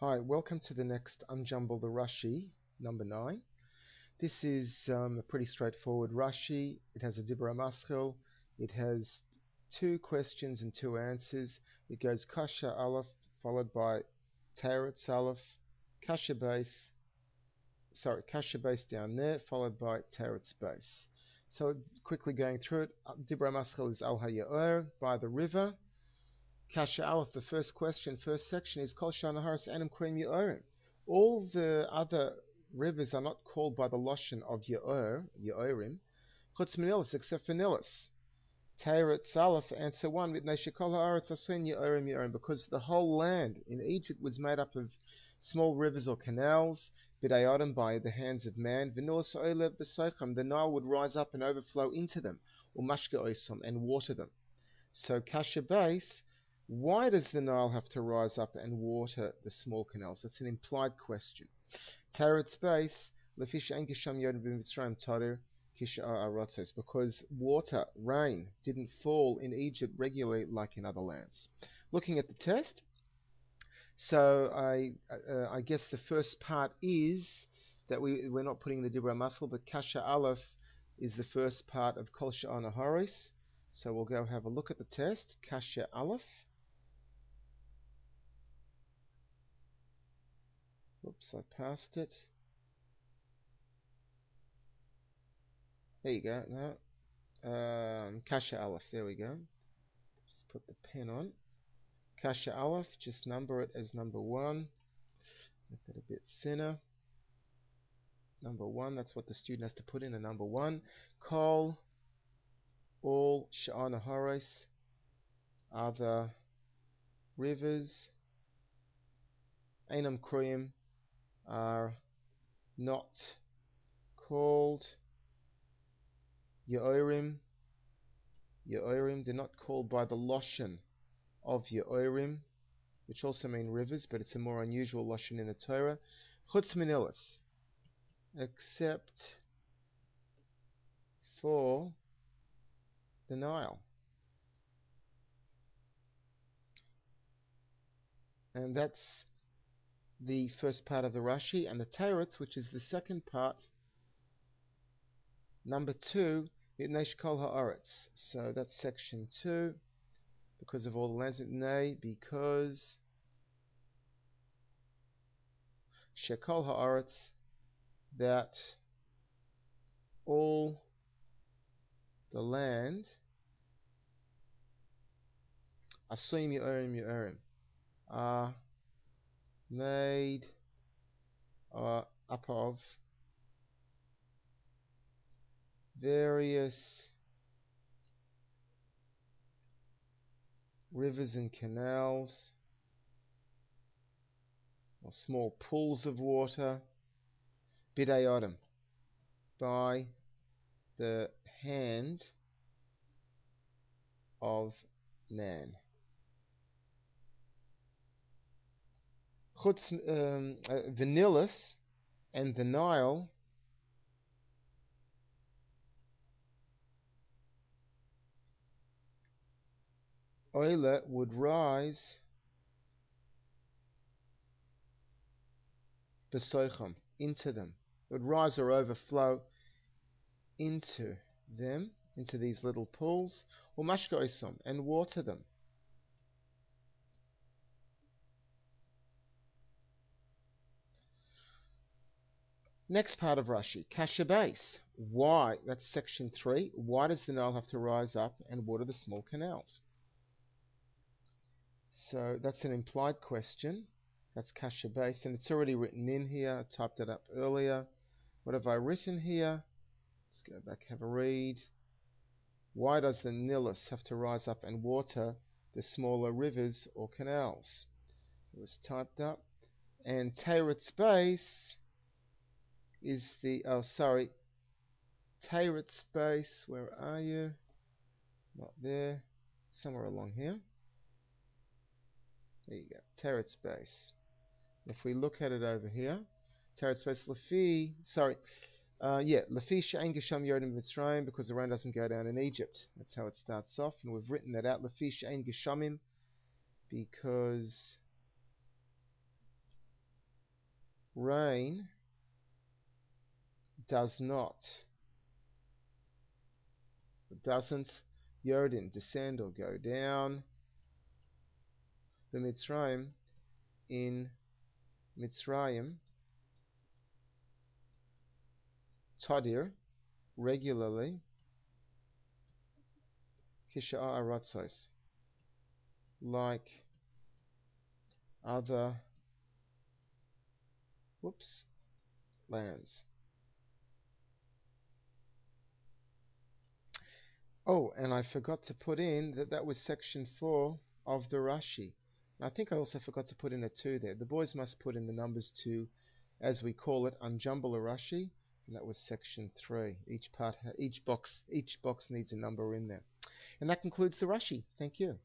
Hi, welcome to the next Unjumble the Rashi, number 9. This is a pretty straightforward Rashi. It has a Dibra Maschil. It has 2 questions and 2 answers. It goes Kasha Aleph, followed by Teretz Aleph, Kasha base, Kasha base down there, followed by Teretz base. So quickly going through it, Dibra Maschil is Al Hayaor, by the river. Kasha Aleph, the first question, first section is Kol Shanaharis Anim Krim Ye'orim. All the other rivers are not called by the Lashon of Ye'orim, Chutz Minilis, except for Nilis. Teretz Aleph, answer 1, Mitnei Shekol Haaretz Asin Ye'orim Ye'orim, because the whole land in Egypt was made up of small rivers or canals, B'dayadim, by the hands of man, V'nilis Oilev B'soichem, the Nile would rise up and overflow into them, or Mashke Oisom, and water them. So Kasha base, why does the Nile have to rise up and water the small canals? That's an implied question. Teretz base, Lefisha Enkisham Yodin B'Mitzrayim Tadir Kisha Arotzes, because water, rain, didn't fall in Egypt regularly like in other lands. Looking at the test, so I guess the first part is that we're not putting the Dibra Muscle, but Kasha Aleph is the first part of Kol Sha'ana Horis. So we'll go have a look at the test. Kasha Aleph. Oops, I passed it. There you go. No. Kasha Aleph. There we go. Just put the pen on. Kasha Aleph. Just number it as number 1. Make that a bit thinner. Number 1. That's what the student has to put in. A number 1. Kol all Sha'ana Haris, other rivers, Einam Kriyim, are not called Ye'orim. Ye'orim, they're not called by the Lashon of Ye'orim, which also mean rivers, but it's a more unusual Lashon in the Torah. Chutz Minilis, except for the Nile. And that's the first part of the Rashi, and the Teretz, which is the second part, number 2, Mitnei Kol Haaretz. So that's section 2, because of all the lands, because Shekol Haaretz, that all the land, Asuim Ye'orim, are made up of various rivers and canals, or small pools of water, B'dayadim, by the hand of man. Chutz Vanilis, and the Nile Oile would rise Besoichem, into them. It would rise or overflow into them, into these little pools, or Mashka Oisom, and water them. Next part of Rashi, Kasha base. Why? That's section 3. Why does the Nile have to rise up and water the small canals? So that's an implied question. That's Kasha base, and it's already written in here. I typed it up earlier. What have I written here? Let's go back, have a read. Why does the Nilus have to rise up and water the smaller rivers or canals? It was typed up. And Teretz base is the, Teretz base, where are you? Not there, somewhere along here. There you go, Teretz base. If we look at it over here, Teretz base Lefi, Lefi She'en Gesham Yodim Mitzrayim, because the rain doesn't go down in Egypt. That's how it starts off, and we've written that out. Lefi She'en Geshamim, because Rain does not, doesn't, Yodin, descend or go down. The Mitzrayim in Mitzrayim, Tadir, regularly, Kisha'a Aratzos, like other lands. Oh, and I forgot to put in that was section 4 of the Rashi. I think I also forgot to put in a 2 there. The boys must put in the numbers 2, as we call it, Unjumble Rashi, and that was section 3. Each box needs a number in there. And that concludes the Rashi. Thank you.